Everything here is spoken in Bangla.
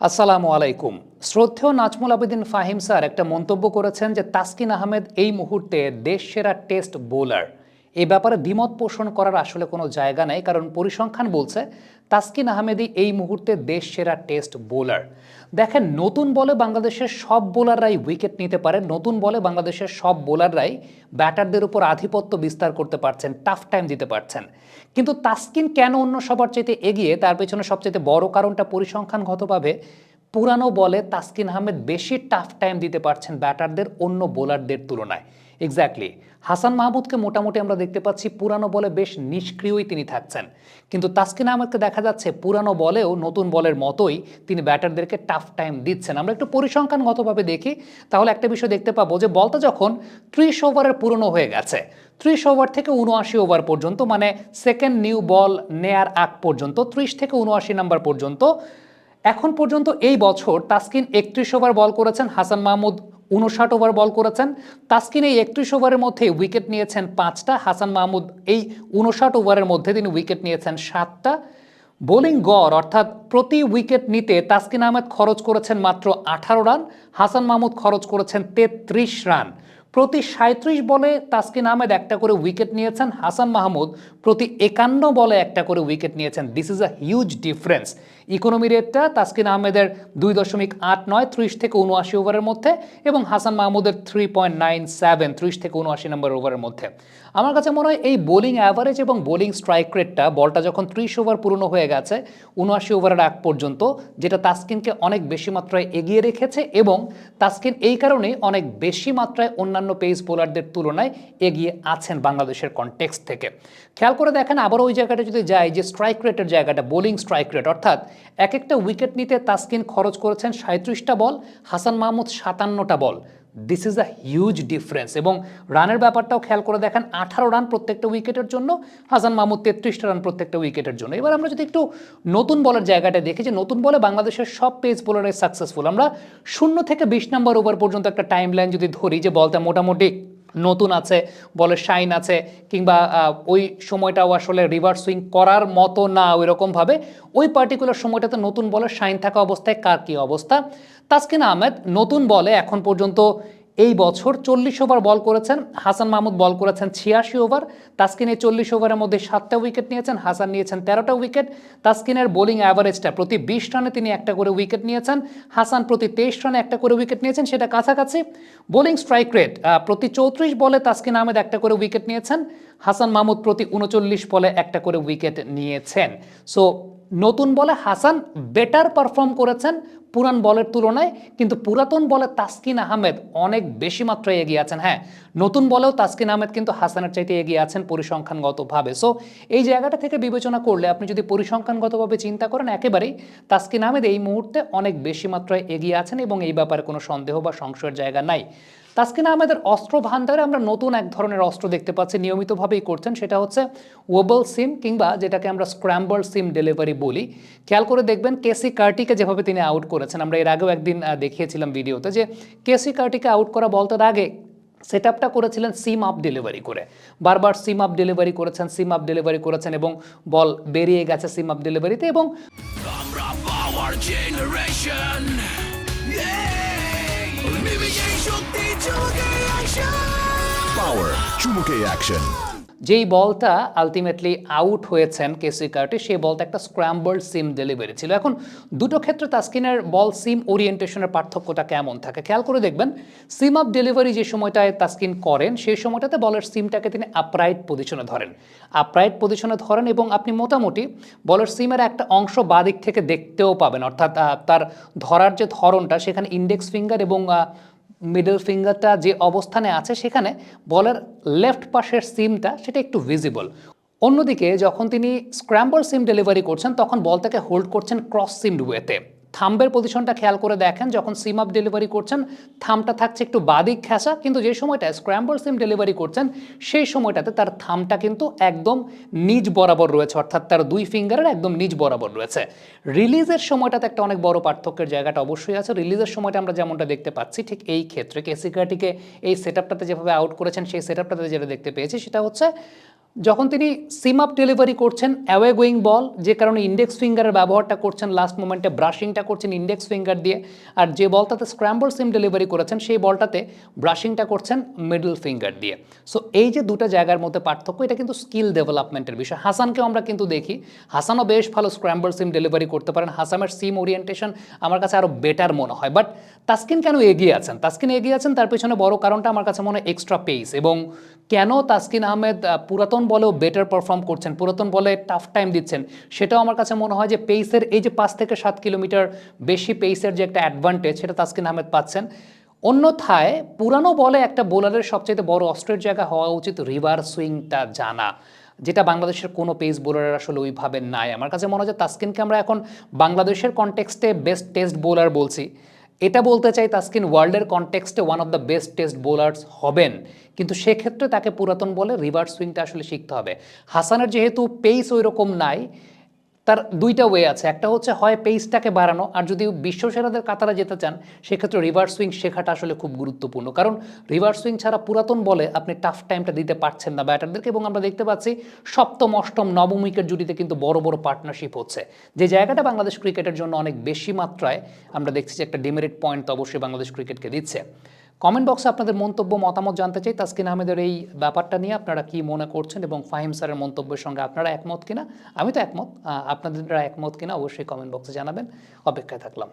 আসসালামু আলাইকুম। শ্রদ্ধেয় নাজমুল আবেদিন ফাহিম স্যার একটা মন্তব্য করেছেন যে তাসকিন আহমেদ এই মুহূর্তে দেশসেরা টেস্ট বোলার। এই ব্যাপারে দ্বিমত পোষণ করার আসলে কোনো জায়গা নেই, কারণ পরিসংখ্যান বলছে তাসকিন আহমেদই এই মুহূর্তে দেশসেরা টেস্ট বোলার। দেখেন, নতুন বলে বাংলাদেশের সব বোলাররাই উইকেট নিতে পারে, নতুন বলে বাংলাদেশের সব বোলাররাই ব্যাটারদের উপর আধিপত্য বিস্তার করতে পারছেন, টাফ টাইম দিতে পারছেন। কিন্তু তাসকিন কেন অন্য সবার চাইতে এগিয়ে, তার পেছনে সবচেয়ে বড় কারণটা পরিসংখ্যানগতভাবে পুরানো বলে তাসকিন আহমেদ বেশি টাফ টাইম দিতে পারছেন ব্যাটারদের অন্য বোলারদের তুলনায়। এক্স্যাক্টলি, হাসান মাহমুদকে মোটামুটি আমরা দেখতে পাচ্ছি পুরানো বলে বেশ নিষ্ক্রিয়ই তিনি থাকছেন, কিন্তু তাসকিন আহমেদকে দেখা যাচ্ছে পুরানো বলেও নতুন বলের মতোই তিনি ব্যাটারদেরকে টাফ টাইম দিচ্ছেন। আমরা একটু পরিসংখ্যানগতভাবে দেখি, তাহলে একটা বিষয় দেখতে পাবো যে বলটা যখন 30 ওভারের পুরনো হয়ে গেছে, 30 ওভার থেকে 79 ওভার পর্যন্ত, মানে সেকেন্ড নিউ বল নেয়ার আগ পর্যন্ত 30 থেকে 79 নাম্বার পর্যন্ত, এখন পর্যন্ত এই বছর তাসকিন 31 ওভার বল করেছেন, হাসান মাহমুদ 59 ওভার বল করেছেন। তাসকিন এই 31 ওভারের মধ্যে উইকেট নিয়েছেন 5টা, হাসান মাহমুদ এই 59 ওভারের মধ্যে তিনি উইকেট নিয়েছেন 7টা। বোলিং গড় অর্থাৎ প্রতি উইকেট নিতে তাসকিন আহমেদ খরচ করেছেন মাত্র 18 রান, হাসান মাহমুদ খরচ করেছেন 33 রান। প্রতি 37 বলে তাসকিন আহমেদ একটা করে উইকেট নিয়েছেন, হাসান মাহমুদ প্রতি 51 বলে একটা করে উইকেট নিয়েছেন। This is a huge difference. Economy রেটটা তাসকিন আহমেদের 2.89 30 থেকে 79 ওভারের মধ্যে, এবং হাসান মাহমুদের 3.97 30 থেকে 79 নম্বর ওভারের মধ্যে। আমার কাছে মনে হয় এই বোলিং অ্যাভারেজ এবং বোলিং স্ট্রাইক রেটটা, বলটা যখন 30 ওভার পুরনো হয়ে গেছে 79 ওভারের আগ পর্যন্ত, যেটা তাসকিনকে অনেক বেশি মাত্রায় এগিয়ে রেখেছে, এবং তাসকিন এই কারণেই অনেক বেশি মাত্রায় অন্যান্য পেস বোলারদের তুলনায় এগিয়ে আছেন বাংলাদেশের কনটেক্সট থেকে। খেয়াল করে দেখেন, আবার ওই জায়গাটা যদি যাই, যে স্ট্রাইক রেটের জায়গাটা, বোলিং স্ট্রাইক রেট, অর্থাৎ এক একটা উইকেট নিতে তাসকিন খরচ করেছেন 37টা বল, হাসান মাহমুদ 57টা বল। This is a huge difference. এবং রানের ব্যাপারটাও খেয়াল করে দেখেন, 18 রান প্রত্যেকটা উইকেটের জন্য, হাসান মাহমুদ 33টা রান প্রত্যেকটা উইকেটের জন্য। এবার আমরা যদি একটু নতুন বলের জায়গাটা দেখি, যে নতুন বলে বাংলাদেশের সব পেস বোলারের সাকসেসফুল। আমরা 0 থেকে 20 নম্বর ওভার পর্যন্ত একটা টাইম লাইন যদি ধরি, যে বলটা মোটামুটি নতুন আছে, বলের শাইন আছে, কিংবা ওই সময়টাও আসলে রিভার্স সুইং করার মতো না ওই রকমভাবে, ওই পার্টিকুলার সময়টাতে নতুন বলের শাইন থাকা অবস্থায় কার কী অবস্থা। তাসকিন আহমেদ নতুন বলে এখন পর্যন্ত এই বছর 40 ওভার বল করেছেন, হাসান মাহমুদ বল করেছেন 86 ওভার। তাসকিন এই 40 ওভারের মধ্যে 7টা উইকেট নিয়েছেন, হাসান নিয়েছেন 13টা উইকেট। তাসকিনের বোলিং অ্যাভারেজটা প্রতি 20 রানে তিনি একটা করে উইকেট নিয়েছেন, হাসান প্রতি 23 রানে একটা করে উইকেট নিয়েছেন, সেটা কাছাকাছি। বোলিং স্ট্রাইক রেট প্রতি 34 বলে তাসকিন আহমেদ একটা করে উইকেট নিয়েছেন, হাসান মাহমুদ প্রতি 39 বলে একটা করে উইকেট নিয়েছেন। সো নতুন বলে হাসান বেটার পারফর্ম করেছেন পুরান বলের তুলনায়, কিন্তু পুরাতন বলে তাসকিন আহমেদ অনেক বেশি মাত্রায় এগিয়ে আছেন। হ্যাঁ, নতুন বলেও তাসকিন আহমেদ কিন্তু হাসানের চাইতে এগিয়ে আছেন পরিসংখ্যানগতভাবে। সো এই জায়গাটা থেকে বিবেচনা করলে, আপনি যদি পরিসংখ্যানগতভাবে চিন্তা করেন, একেবারেই তাসকিন আহমেদ এই মুহূর্তে অনেক বেশি মাত্রায় এগিয়ে আছেন, এবং এই ব্যাপারে কোনো সন্দেহ বা সংশয়ের জায়গা নাই। তাসকিন আহমেদের অস্ত্র ভান্ডারে আমরা নতুন এক ধরনের অস্ত্র দেখতে পাচ্ছি, নিয়মিতভাবেই করছেন, সেটা হচ্ছে ওয়েবল সিম, কিংবা যেটাকে আমরা স্ক্র্যাম্বল সিম ডেলিভারি বলি। খেয়াল করে দেখবেন কেসি কার্টিকে যেভাবে তিনি আউট করেছেন, আমরা এর আগেও একদিন দেখিয়েছিলাম ভিডিওতে, যে কেসি কার্টিকে আউট করা বলটার আগে সেট আপটা করেছিলেন সিম আপ ডেলিভারি করে, বারবার সিম আপ ডেলিভারি করেছেন, সিম আপ ডেলিভারি করেছেন, এবং বল বেরিয়ে গেছে সিম আপ ডেলিভারিতে। এবং পাওয়ার চুমুকে অ্যাকশন। যেই বলটা আলটিমেটলি আউট হয়েছেন কেসি কার্টি, সেই বলটা একটা স্ক্র্যাম্বলড সিম ডেলিভারি ছিল। এখন দুটো ক্ষেত্রে তাসকিনের বল সিম ওরিয়েন্টেশনের পার্থক্যটা কেমন থাকে খেয়াল করে দেখবেন। সিম আপ ডেলিভারি যে সময়টায় তাসকিন করেন, সেই সময়টাতে বলের সিমটাকে তিনি আপরাইট পজিশনে ধরেন, এবং আপনি মোটামুটি বলের সিমের একটা অংশ বাদিক থেকে দেখতেও পাবেন, অর্থাৎ তার ধরার যে ধরনটা, সেখানে ইন্ডেক্স ফিঙ্গার এবং মিডল ফিঙ্গারটা যে অবস্থানে আছে, সেখানে বলের লেফট পাশের সিমটা সেটা একটু ভিজিবল। অন্যদিকে যখন তিনি স্ক্র্যাম্বল সিম ডেলিভারি করছেন, তখন বলটাকে হোল্ড করছেন ক্রস সিমড ওয়েতে। থাম্বের পজিশনটা খেয়াল করে দেখেন, যখন সিম আপ ডেলিভারি করছেন থামটা থাকছে একটু বাদিক ঘেঁষা, কিন্তু যে সময়টায় স্ক্র্যাম্বল সিম ডেলিভারি করছেন, সেই সময়টাতে তার থামটা কিন্তু একদম নিচ বরাবর রয়েছে, অর্থাৎ তার দুই ফিঙ্গারের একদম নিচ বরাবর রয়েছে। রিলিজের সময়টাতে একটা অনেক বড় পার্থক্যের জায়গাটা অবশ্যই আছে। রিলিজের সময়টা আমরা যেমনটা দেখতে পাচ্ছি, ঠিক এই ক্ষেত্রে কেসি কার্টিকে এই সেট আপটাতে যেভাবে আউট করেছেন, সেই সেট আপটাতে যেটা দেখতে পেয়েছি, সেটা হচ্ছে যখন তিনি সিম আপ ডেলিভারি করছেন অ্যাওয়ে গোয়িং বল, যে কারণে ইন্ডেক্স ফিঙ্গারের ব্যবহারটা করছেন লাস্ট মোমেন্টে, ব্রাশিংটা করছেন ইন্ডেক্স ফিঙ্গার দিয়ে, আর যে বলটাতে স্ক্র্যাম্বল সিম ডেলিভারি করেছেন সেই বলটাতে ব্রাশিংটা করছেন মিডল ফিঙ্গার দিয়ে। সো এই যে দুটো জায়গার মধ্যে পার্থক্য, এটা কিন্তু স্কিল ডেভেলপমেন্টের বিষয়। হাসানকেও আমরা কিন্তু দেখি, হাসানও বেশ ভালো স্ক্র্যাম্বল সিম ডেলিভারি করতে পারেন, হাসানের সিম ওরিয়েন্টেশন আমার কাছে আরও বেটার মনে হয়। বাট তাসকিন কেন এগিয়ে আছেন? তাসকিন এগিয়ে আছেন তার পেছনে বড় কারণটা আমার কাছে মনে হয় এক্সট্রা পেস, এবং কেন তাসকিন আহমেদ পুরাতন বলেও বেটার পারফর্ম করছেন, পুরাতন বলে টাফ টাইম দিচ্ছেন, সেটাও আমার কাছে মনে হয় যে পেসের এই যে 5 থেকে 7 কিলোমিটার বেশি পেসের যে একটা অ্যাডভান্টেজ, সেটা তাসকিন আহমেদ পাচ্ছেন। অন্যথায় পুরানো বলে একটা বোলারের সবচেয়ে বড় অস্ত্রের জায়গা হওয়া উচিত রিভার্স সুইংটা জানা, যেটা বাংলাদেশের কোনো পেস বোলারের আসলে ওইভাবে নাই। আমার কাছে মনে হয় যে তাসকিনকে আমরা এখন বাংলাদেশের কনটেক্সটে বেস্ট টেস্ট বোলার বলছি, এটা বলতে চাই তাসকিন ওয়ার্ল্ডের কনটেক্সটে one of the best test bowlers হবেন, কিন্তু সেক্ষেত্রে তাকে পুরাতন বলে রিভার্স সুইংটা আসলে শিখতে হবে। হাসানের যেহেতু পেস ওই রকম নাই, তার দুইটা ওয়ে আছে, একটা হচ্ছে হয় পেসটাকে বাড়ানো, আর যদি বিশ্বসেরাদের কাতারে যেতে চান সেক্ষেত্রে রিভার্স সুইং শেখাটা আসলে খুব গুরুত্বপূর্ণ, কারণ রিভার্স সুইং ছাড়া পুরাতন বলে আপনি টাফ টাইমটা দিতে পারছেন না ব্যাটারদেরকে। এবং আমরা দেখতে পাচ্ছি সপ্তম অষ্টম নবম উইকেট জুটিতে কিন্তু বড় বড় পার্টনারশিপ হচ্ছে, যে জায়গাটা বাংলাদেশ ক্রিকেটের জন্য অনেক বেশি মাত্রায় আমরা দেখছি যে একটা ডিমেরিট পয়েন্ট তো অবশ্যই বাংলাদেশ ক্রিকেটকে দিচ্ছে। কমেন্ট বক্সে আপনাদের মন্তব্য মতামত জানতে চাই তাসকিন আহমেদের এই ব্যাপারটা নিয়ে আপনারা কি মনে করছেন, এবং ফাহিম স্যারের মন্তব্যের সঙ্গে আপনারা একমত কিনা। আমি তো একমত, আপনাদের একমত কিনা অবশ্যই কমেন্ট বক্সে জানাবেন, অপেক্ষায় থাকলাম।